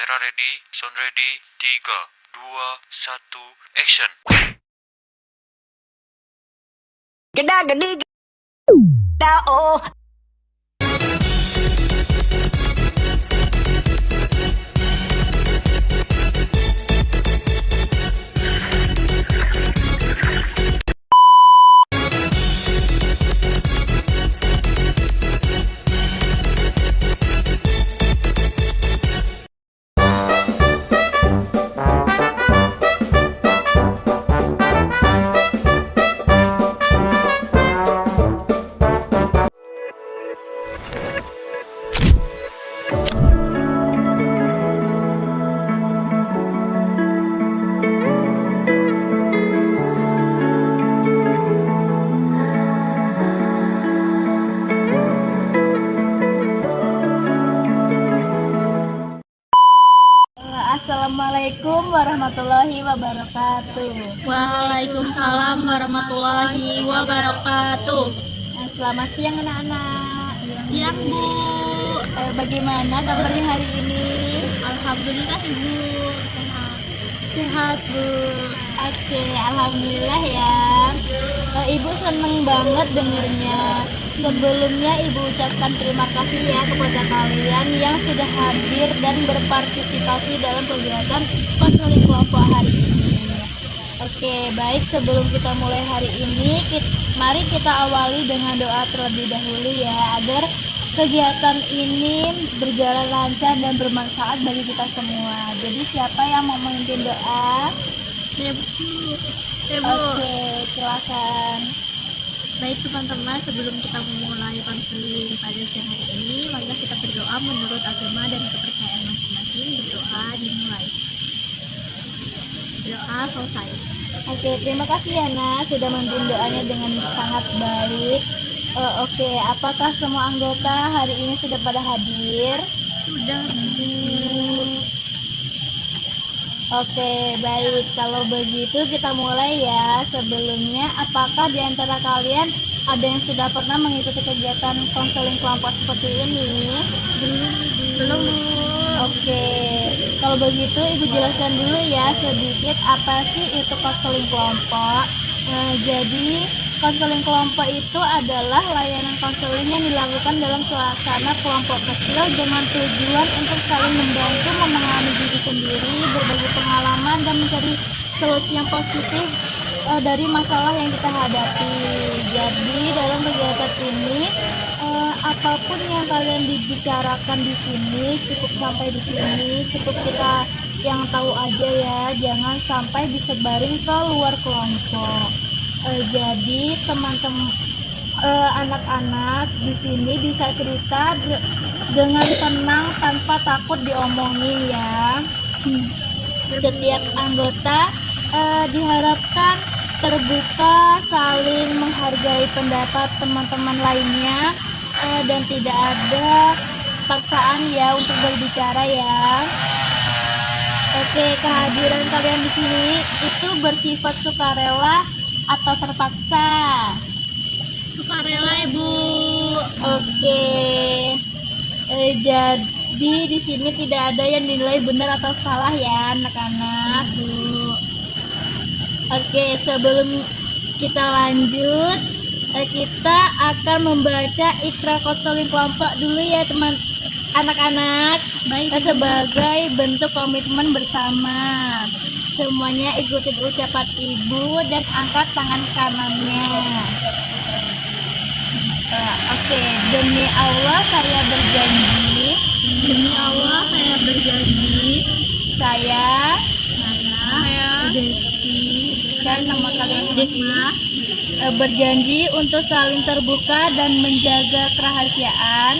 Kamera ready, sound ready, 3, 2, 1, action. Geda gede geda oh. Assalamualaikum warahmatullahi wabarakatuh. Waalaikumsalam warahmatullahi wabarakatuh. Selamat siang anak-anak. Siang Bu. Bagaimana kabarnya hari ini? Alhamdulillah Ibu sehat. Sehat Bu. Oke, alhamdulillah ya. Ibu seneng banget dengernya. Sebelumnya Ibu ucapkan terima kasih ya kepada kalian yang sudah hadir dan berpartisipasi dalam kegiatan konseling kelompok hari ini. Oke, baik, sebelum kita mulai hari ini, mari kita awali dengan doa terlebih dahulu ya, agar kegiatan ini berjalan lancar dan bermanfaat bagi kita semua. Jadi siapa yang mau memimpin doa? Ibu. Oke, silakan. Baik teman-teman, sebelum kita memulai konseling pada siang hari ini, mari kita berdoa menurut agama dan kepercayaan masing-masing. Berdoa dimulai. Doa selesai. Oke, terima kasih Yana sudah memimpin doanya dengan sangat baik. Oke, apakah semua anggota hari ini sudah pada hadir? Sudah. Oke, baik. Kalau begitu kita mulai ya. Sebelumnya, apakah di antara kalian ada yang sudah pernah mengikuti kegiatan konseling kelompok seperti ini? Belum. Oke, kalau begitu Ibu jelaskan dulu ya sedikit apa sih itu konseling kelompok. Jadi konseling kelompok itu adalah layanan konseling yang dilakukan dalam suasana kelompok kecil dengan tujuan untuk saling membantu memahami diri sendiri, berbagi pengalaman dan mencari solusi yang positif dari masalah yang kita hadapi. Jadi dalam kegiatan ini apapun yang kalian dibicarakan di sini cukup sampai di sini, cukup kita yang tahu aja ya, jangan sampai disebarin ke luar kelompok. Jadi teman-teman anak-anak di sini bisa cerita dengan tenang tanpa takut diomongin ya. Setiap anggota diharapkan terbuka, saling menghargai pendapat teman-teman lainnya, dan tidak ada paksaan ya untuk berbicara ya. Oke, kehadiran kalian di sini itu bersifat sukarela atau terpaksa? Sukarela Ibu. Oke. Jadi di sini tidak ada yang dinilai benar atau salah ya anak-anak. Oke, sebelum kita lanjut, kita akan membaca ikrar konseling kelompok dulu ya teman anak-anak. Baik. Sebagai bentuk komitmen bersama. Semuanya ikutin ucapan Ibu dan angkat tangan kanannya. Oke, demi Allah saya berjanji. Demi Allah saya berjanji. Saya Dan nama kalian Desi berjanji untuk saling terbuka dan menjaga kerahasiaan.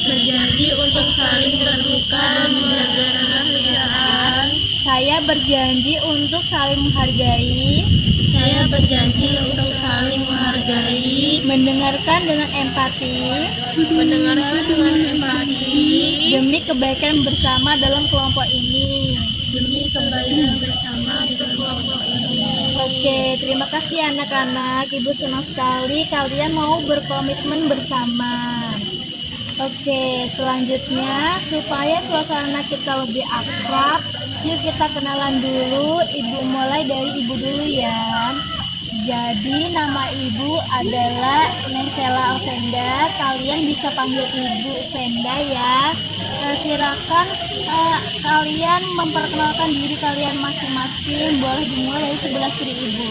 berjanji untuk saling terbuka dan menjaga kerahasiaan. Saya berjanji untuk saling menghargai. Saya berjanji untuk saling menghargai, Mendengarkan dengan empati. mendengarkan dengan empati Demi kebaikan bersama dalam kelompok ini. demi kebaikan bersama di kelompok ini. Oke, terima kasih anak-anak. Ibu senang sekali kalian mau berkomitmen bersama. Oke, selanjutnya selanjutnya supaya suasana kita lebih akrab, yuk kita kenalan dulu. Ibu mulai dari ibu dulu ya. Jadi nama ibu adalah Neng Sela Alvenda. Kalian bisa panggil ibu Venda ya. Silakan kalian memperkenalkan diri kalian masing-masing. Boleh dimulai dari sebelah kiri ibu.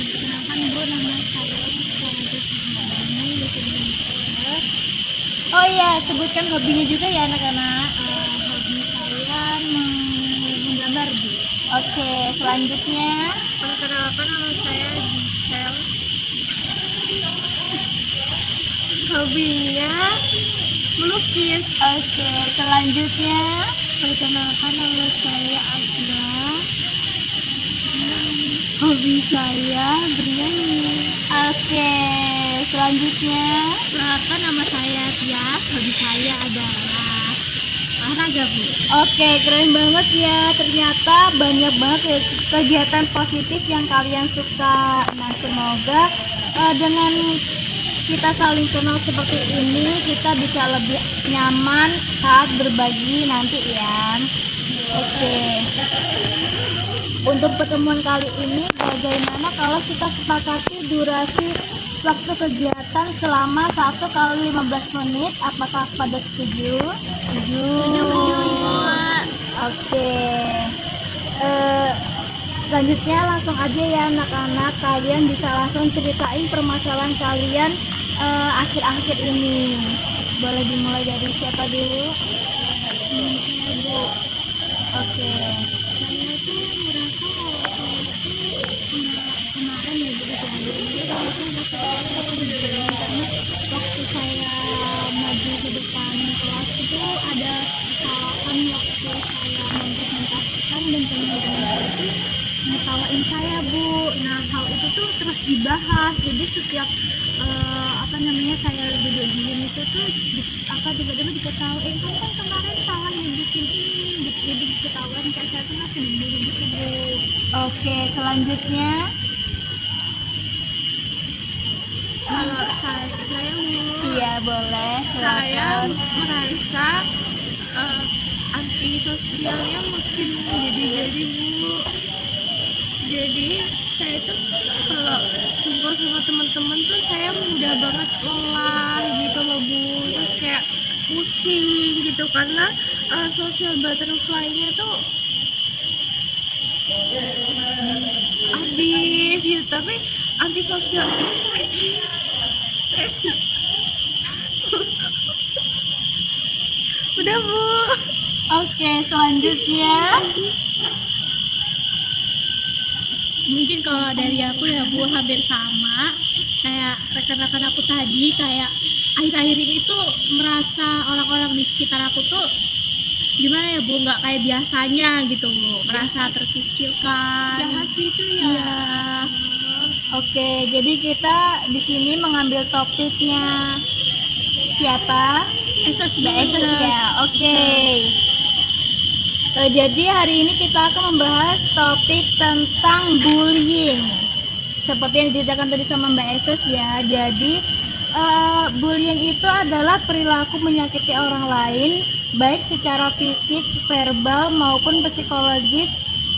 Perkenalkan Bu, nama saya Oh iya, sebutkan hobinya juga ya anak-anak. hobi saya menggambar Bu. Oke, selanjutnya. Perkenalkan nama saya Gisel. Hobinya melukis. Oke, selanjutnya. Perkenalkan nama saya Asna. Hobi saya bernyanyi. Oke, selanjutnya. Perkenalkan nama saya Tia. Hobi saya adalah olahraga Bu. Oke, keren banget ya. Ternyata banyak banget ya kegiatan positif yang kalian suka. Nah, semoga dengan kita saling kenal seperti ini, kita bisa lebih nyaman saat berbagi nanti ya. Oke. Untuk pertemuan kali ini, bagaimana kalau kita sepakati durasi waktu kegiatan selama 1 kali 15 menit? Apakah pada setuju? Setuju. Oke. Selanjutnya langsung aja ya anak-anak, kalian bisa langsung ceritain permasalahan kalian akhir-akhir ini. Boleh dimulai dari siapa dulu? Bu, Oke. saya tuh merasa kalau kemarin ya Bu, karena waktu saya maju ke depan kelas itu ada kesalahan waktu saya mempresentasikan dan teman-teman saya itu ngetawain saya Bu. Nah hal itu tuh terus dibahas, jadi setiap saya duduk diem itu tuh tiba-tiba diketawain, kamu kan kemarin salah nyebutin ini, jadi diketawain kayak saya tuh masih dulu gitu Bu. Oke, selanjutnya. Kalau saya mau Iya, boleh. saya Silakan. merasa antisosialnya makin jadi Bu. Jadi saya tuh kalau kumpul sama teman-teman tuh saya mudah banget lelah gitu loh Bu. Terus kayak pusing gitu karena social butterfly-nya tuh habis gitu. Tapi antisosial udah Bu. Oke, selanjutnya. Mungkin kalau dari aku ya Bu hampir sama kayak rekan-rekan aku tadi, kayak akhir-akhir ini tuh merasa orang-orang di sekitar aku tuh gimana ya Bu, nggak kayak biasanya gitu Bu, merasa terkecilkan. Jahat gitu ya. Iya. Oke, jadi kita di sini mengambil topiknya siapa? Mbak Eses ya. Oke. Jadi hari ini kita akan membahas topik tentang bullying. Seperti yang diceritakan tadi sama Mbak Eses ya. Jadi bullying itu adalah perilaku menyakiti orang lain, baik secara fisik, verbal maupun psikologis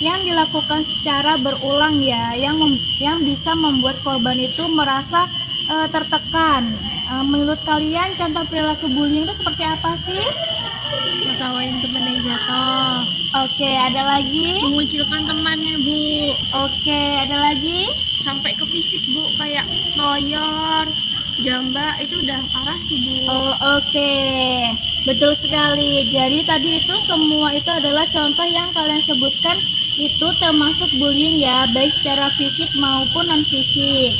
yang dilakukan secara berulang ya, yang bisa membuat korban itu merasa tertekan. Menurut kalian contoh perilaku bullying itu seperti apa sih? Ngetawain temen yang jatuh, Oke, ada lagi? mengucilkan temannya Bu, Oke, ada lagi? sampai ke fisik Bu, kayak loyor, jamba, itu udah parah sih Bu. Oh, oke. Betul sekali. Jadi tadi itu semua itu adalah contoh yang kalian sebutkan itu termasuk bullying ya, baik secara fisik maupun non fisik.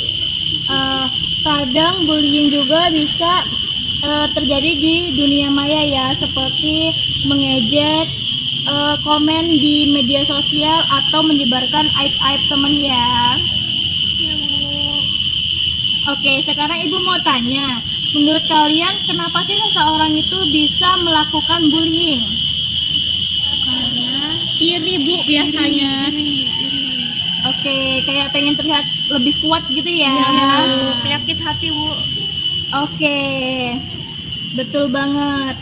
Kadang bullying juga bisa terjadi di dunia maya ya, seperti mengejek, komen di media sosial atau menyebarkan aib-aib teman ya. Oke, sekarang ibu mau tanya, menurut kalian kenapa sih seseorang itu bisa melakukan bullying? Karena iri Bu biasanya. Oke, kayak pengen terlihat lebih kuat gitu ya. Penyakit hati Bu. Oke. Betul banget.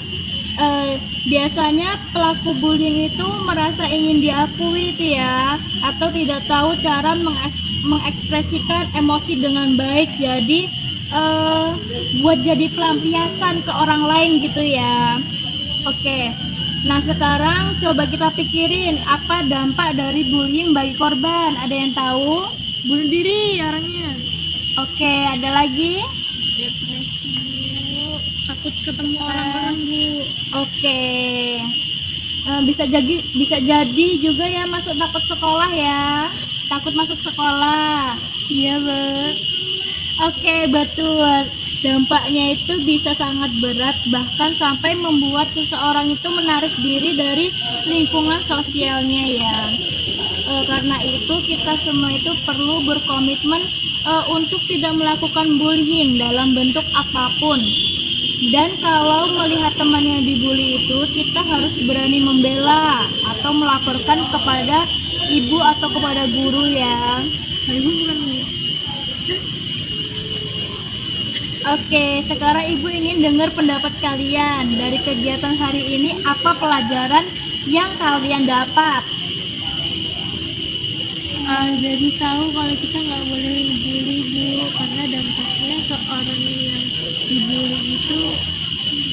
Biasanya pelaku bullying itu merasa ingin diakui itu ya, atau tidak tahu cara mengekspresikan emosi dengan baik. Jadi buat jadi pelampiasan ke orang lain gitu ya. Oke. Nah, sekarang coba kita pikirin apa dampak dari bullying bagi korban. Ada yang tahu? Bunuh diri orangnya. Oke, ada lagi? Depresi, takut ketemu orang-orang, Bu. Oke. Bisa jadi juga ya takut sekolah ya. Takut masuk sekolah. Iya, Bu. Oke, betul. Dampaknya itu bisa sangat berat, bahkan sampai membuat seseorang itu menarik diri dari lingkungan sosialnya ya. Karena itu kita semua itu perlu berkomitmen untuk tidak melakukan bullying dalam bentuk apapun. Dan kalau melihat teman yang dibully itu, kita harus berani membela atau melaporkan kepada ibu atau kepada guru ya. Ibu bukan, Bu. Oke, sekarang ibu ingin dengar pendapat kalian dari kegiatan hari ini. Apa pelajaran yang kalian dapat? Jadi tahu kalau kita nggak boleh bully, Bu, karena dampaknya ke orang yang dibully itu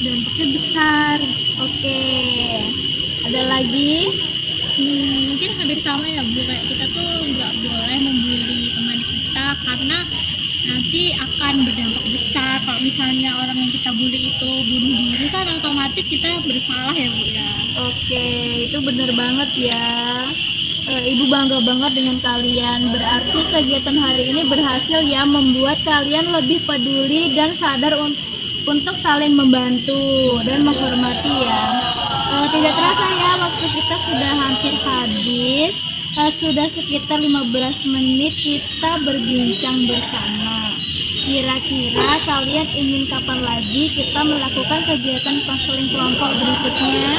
dampaknya besar. Oke, ada lagi? Mungkin hampir sama ya, Bu, kayak kita tuh nggak boleh membuli teman kita karena nanti akan berdampak besar. Kalau misalnya orang yang kita bully itu bunuh diri kan otomatis kita bersalah ya, Bu ya. Oke, itu bener banget ya. Ibu bangga banget dengan kalian. Berarti kegiatan hari ini berhasil ya membuat kalian lebih peduli dan sadar untuk saling membantu dan menghormati ya. Tidak terasa ya, waktu kita sudah hampir habis. Sudah sekitar 15 menit kita berbincang bersama. Kira-kira kalian ingin kapan lagi kita melakukan kegiatan konseling kelompok berikutnya?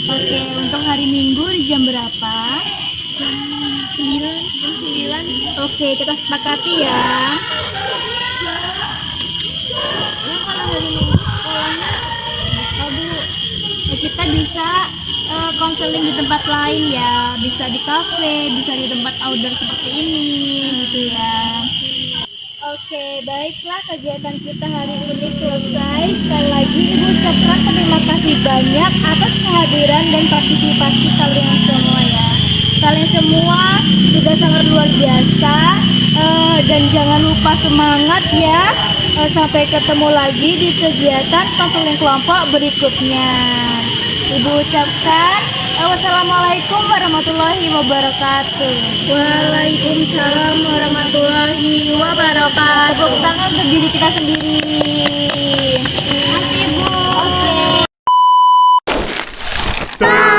Oke, untuk hari Minggu di jam berapa? Jam 9. Oke, kita sepakati ya. Kalau hari Minggu sekolahnya buka, Bu. Kita bisa konseling di tempat lain ya, bisa di kafe, bisa di tempat outdoor seperti ini gitu ya. Oke, baiklah, kegiatan kita hari ini selesai. Sekali lagi Ibu ucapkan terima kasih banyak atas kehadiran dan partisipasi kalian semua ya. Kalian semua sudah sangat luar biasa. Dan jangan lupa semangat ya. Sampai ketemu lagi di kegiatan konseling kelompok berikutnya. Ibu ucapkan wassalamualaikum warahmatullahi wabarakatuh. Waalaikumsalam warahmatullahi wabarakatuh. Tepuk tangan untuk diri kita sendiri. Terima kasih, Bu. Oke.